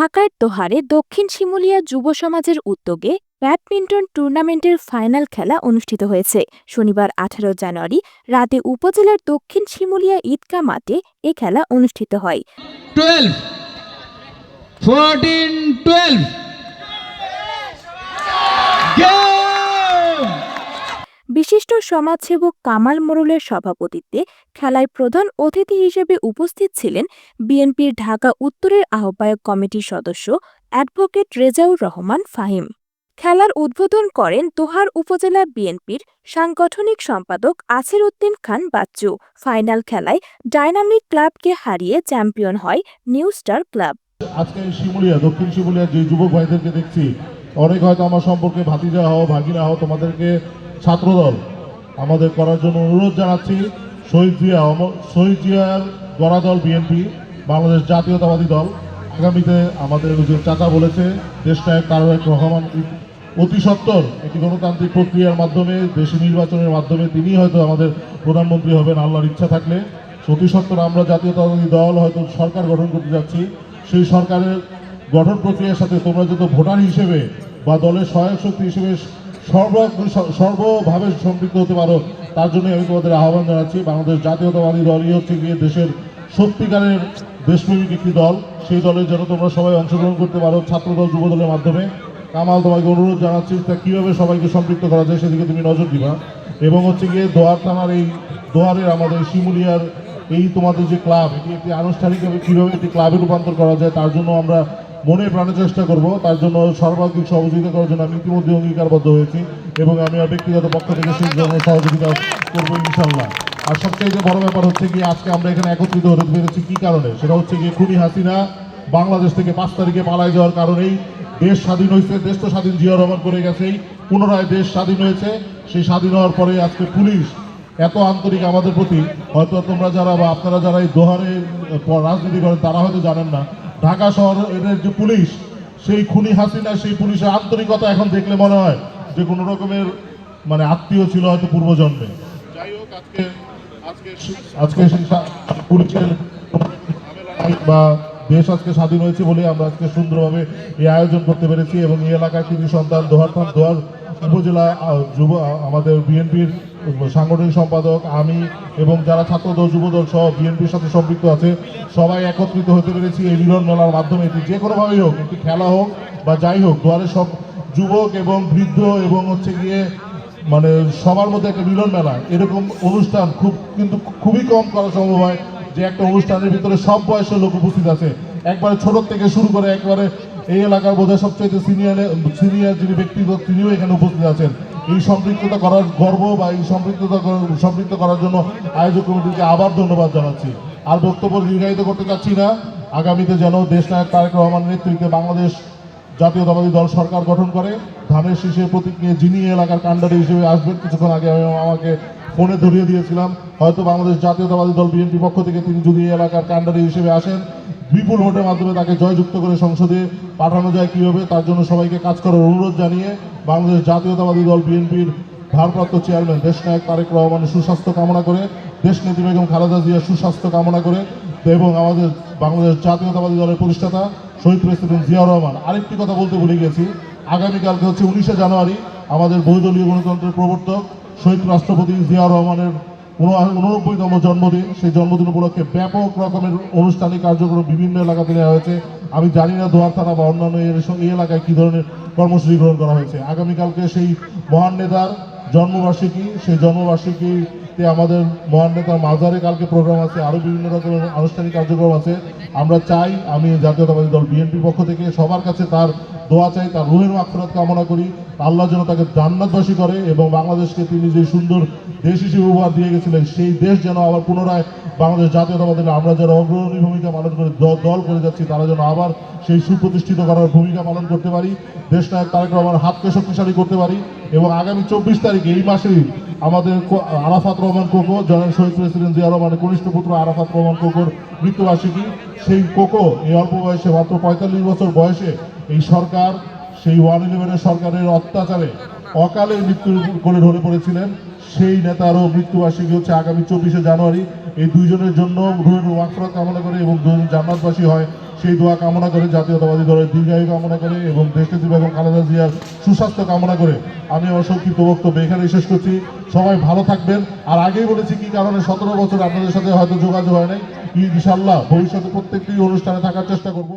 ঢাকার দোহারে দক্ষিণ শিমুলিয়া যুব সমাজের উদ্যোগে ব্যাডমিন্টন টুর্নামেন্টের ফাইনাল খেলা অনুষ্ঠিত হয়েছে। শনিবার 18 জানুয়ারি রাতে উপজেলার দক্ষিণ শিমুলিয়া ঈদগাহ মাঠে এ খেলা অনুষ্ঠিত হয়। 12 14 12 বিশিষ্ট সমাজসেবক কামাল মোড়লের সভাপতিত্বে খেলায় প্রধান অতিথি হিসেবে উপস্থিত ছিলেন বিএনপির ঢাকা উত্তরের আহ্বায়ক কমিটির সদস্য অ্যাডভোকেট রেজাউর রহমান ফাহিম। খেলার উদ্বোধন করেন দোহার উপজেলা বিএনপির সাংগঠনিক সম্পাদক আসির উদ্দিন খান বাচ্চু। ফাইনাল খেলায় ডাইনামিক ক্লাবকে হারিয়ে চ্যাম্পিয়ন হয় নিউ স্টার ক্লাব। আজকে শিমুলিয়া দক্ষিণ শিমুলিয়া যে যুবক ভাইদেরকে দেখছি, অনেক হয়তো আমার সম্পর্কে ভাতিজা হও ভাগিনা হও, তোমাদেরকে ছাত্রদল আমাদের করার জন্য অনুরোধ জানাচ্ছি। শহীদ জিয়ার গড়া দল বিএনপি বাংলাদেশ জাতীয়তাবাদী দল, আগামীতে আমাদের যে চাচা বলেছে দেশনায়ক তারেক রহমান অতি সত্বর একটি গণতান্ত্রিক প্রক্রিয়ার মাধ্যমে দেশি নির্বাচনের মাধ্যমে তিনি হয়তো আমাদের প্রধানমন্ত্রী হবেন আল্লাহর ইচ্ছা থাকলে। অতি সত্বর আমরা জাতীয়তাবাদী দল হয়তো সরকার গঠন করতে যাচ্ছি। সেই সরকারের গঠন প্রক্রিয়ার সাথে তোমরা যত ভোটার হিসেবে বা দলের সহায়ক শক্তি হিসেবে সর্বভাবে সম্পৃক্ত হতে পারো, তার জন্য আমি তোমাদের আহ্বান জানাচ্ছি। বাংলাদেশ জাতীয়তাবাদী দলই হচ্ছে গিয়ে দেশের সত্যিকারের দেশপ্রেমিক একটি দল। সেই দলের জন্য তোমরা সবাই অংশগ্রহণ করতে পারো ছাত্রদল যুব দলের মাধ্যমে। কামাল, তোমাকে অনুরোধ জানাচ্ছি তা কীভাবে সবাইকে সম্পৃক্ত করা যায় সেদিকে তুমি নজর দিবা। এবং হচ্ছে গিয়ে দোহার থানার এই দোহারের আমাদের শিমুলিয়ার এই তোমাদের যে ক্লাব, এটি একটি আনুষ্ঠানিকভাবে কীভাবে একটি ক্লাবে রূপান্তর করা যায় তার জন্য আমরা মনে প্রাণে চেষ্টা করব। তার জন্য সর্বাধিক সহযোগিতা করার জন্য আমি ইতিমধ্যে অঙ্গীকারবদ্ধ হয়েছি এবং আমি আর ব্যক্তিগত পক্ষ থেকে সেই জন্য সহযোগিতা করবো ইনশাল্লাহ। আর সবচেয়ে বড় ব্যাপার হচ্ছে কি, আজকে আমরা এখানে একত্রিত হতে পেরেছি কী কারণে, সেটা হচ্ছে গিয়ে খুনি হাসিনা বাংলাদেশ থেকে 5 তারিখে পালায় যাওয়ার কারণেই দেশ স্বাধীন হয়েছে। দেশ তো স্বাধীন জিয়াউর রহমান করে গেছেই, পুনরায় দেশ স্বাধীন হয়েছে। সেই স্বাধীন হওয়ার পরে আজকে পুলিশ এত আন্তরিক আমাদের প্রতি, হয়তো তোমরা যারা বা আপনারা যারা এই দোহারে রাজনীতি করেন তারা হয়তো জানেন না, ঢাকা শহরের যে পুলিশ, সেই খুনি হাসিনা সেই পুলিশের আন্তরিকতা এখন দেখলে মনে হয় যে কোনো রকমের মানে আত্মীয় ছিল হয়তো পূর্বজন্মে। যাই হোক, আজকে পুলিশের বা দেশ আজকে স্বাধীন হয়েছে বলে আমরা আজকে সুন্দরভাবে এই আয়োজন করতে পেরেছি। এবং এই এলাকার কৃতি সন্তান দোহার উপজেলা আমাদের বিএনপির সাংগঠনিক সম্পাদক, আমি এবং যারা ছাত্রদল যুবদল সহ বিএনপির সাথে সম্পৃক্ত আছে সবাই একত্রিত হতে পেরেছি এই মিলন মেলার মাধ্যমে। যে কোনোভাবেই হোক, একটি খেলা হোক বা যাই হোক, দোয়ারের সব যুবক এবং বৃদ্ধ এবং হচ্ছে গিয়ে মানে সবার মধ্যে একটা মিলন মেলা, এরকম অনুষ্ঠান খুবই কম করা সম্ভব হয় যে একটা অনুষ্ঠানের ভিতরে সব বয়সের লোক উপস্থিত আছে। একবারে ছোট থেকে শুরু করে একবারে এই এলাকার বোধহয় সবচেয়ে সিনিয়র যিনি ব্যক্তিগত তিনিও এখানে উপস্থিত আছেন। এই সম্পৃক্ততা করার গর্ব বা এই সম্পৃক্ত করার জন্য আয়োজক কমিটিকে আবার ধন্যবাদ জানাচ্ছি। আর বক্তব্য দীর্ঘায়িত করতে চাচ্ছি না। আগামীতে যেন দেশনায়ক তারেক রহমানের নেতৃত্বে বাংলাদেশ জাতীয়তাবাদী দল সরকার গঠন করে, ধানের শীষের প্রতীক নিয়ে যিনি এলাকার কাণ্ডারি হিসেবে আসবেন, কিছুক্ষণ আগে আমাকে ফোনে ধরিয়ে দিয়েছিলাম, হয়তো বাংলাদেশ জাতীয়তাবাদী দল বিএনপি পক্ষ থেকে তিনি যদি এলাকার কাণ্ডারি হিসেবে আসেন, বিপুল ভোটের মাধ্যমে তাকে জয়যুক্ত করে সংসদে পাঠানো যায় কীভাবে, তার জন্য সবাইকে কাজ করার অনুরোধ জানিয়ে বাংলাদেশ জাতীয়তাবাদী দল বিএনপির ভারপ্রাপ্ত চেয়ারম্যান দেশনায়ক তারেক রহমানের সুস্বাস্থ্য কামনা করে, দেশনেত্রী বেগম খালেদা জিয়ার সুস্বাস্থ্য কামনা করে এবং আমাদের বাংলাদেশ জাতীয়তাবাদী দলের প্রতিষ্ঠাতা শহীদ প্রেসিডেন্ট জিয়াউর রহমান, আরেকটি কথা বলতে ভুলে গেছি, আগামীকালকে হচ্ছে 19শে জানুয়ারি আমাদের বহুদলীয় গণতন্ত্রের প্রবর্তক শহীদ রাষ্ট্রপতি জিয়াউর রহমানের 89তম জন্মদিন। সেই জন্মদিন উপলক্ষে ব্যাপক রকমের আনুষ্ঠানিক কার্যক্রম বিভিন্ন এলাকাতে নেওয়া হয়েছে। আমি জানি না দোহার থানা বা অন্যান্য এই এলাকায় কী ধরনের কর্মসূচি গ্রহণ করা হয়েছে। আগামীকালকে সেই মহান নেতার জন্মবার্ষিকী, সেই জন্মবার্ষিকীতে আমাদের মহান নেতার মাজারে কালকে প্রোগ্রাম আছে, আরও বিভিন্ন রকমের আনুষ্ঠানিক কার্যক্রম আছে। আমরা চাই, আমি জাতীয়তাবাদী দল বিএনপির পক্ষ থেকে সবার কাছে তার দোয়া চাই, তার রুহের মাগফিরাত কামনা করি, আল্লাহ যেন তাকে জান্নাতবাসী করে এবং বাংলাদেশকে তিনি যে সুন্দর দেশ হিসেবে উপহার দিয়ে গেছিলেন সেই দেশ যেন আবার পুনরায় বাংলাদেশ জাতীয়তাবাদী আমরা যারা অগ্রণী ভূমিকা পালন করে দল করে যাচ্ছি তারা যেন আবার সেই সুপ্রতিষ্ঠিত করার ভূমিকা পালন করতে পারি, দেশনায়ক তারেক রহমানের হাতকে শক্তিশালী করতে পারি। এবং আগামী 24 তারিখে এই মাসেই আমাদের আরাফাত রহমান কোকো, জনাব শহীদ প্রেসিডেন্ট জিয়া রহমানের কনিষ্ঠ পুত্র আরাফাত রহমান কোকোর মৃত্যুবার্ষিকী। সেই কোকো এই অল্প বয়সে, মাত্র 45 বছর বয়সে এই সরকার, সেই 111 সরকারের অত্যাচারে অকালে মৃত্যুর কোলে ঢলে পড়েছিলেন। সেই নেতারও মৃত্যুবার্ষিকী হচ্ছে আগামী 24শে জানুয়ারি। এই দুইজনের জন্য রুহের মাগফিরাত কামনা করে এবং দুজন জান্নাতবাসী হয় সেই দোয়া কামনা করে, জাতীয়তাবাদী দলের দীর্ঘায়ু কামনা করে এবং দেশনেত্রী বেগম খালেদা জিয়ার সুস্বাস্থ্য কামনা করে আমি আমার সংক্ষিপ্ত বক্তব্য এখানে শেষ করছি। সবাই ভালো থাকবেন। আর আগেই বলেছি কি কারণে 17 বছর আপনাদের সাথে হয়তো যোগাযোগ হয় নাই, ইনশাআল্লাহ ভবিষ্যতে প্রত্যেকটি অনুষ্ঠানে থাকার চেষ্টা করব।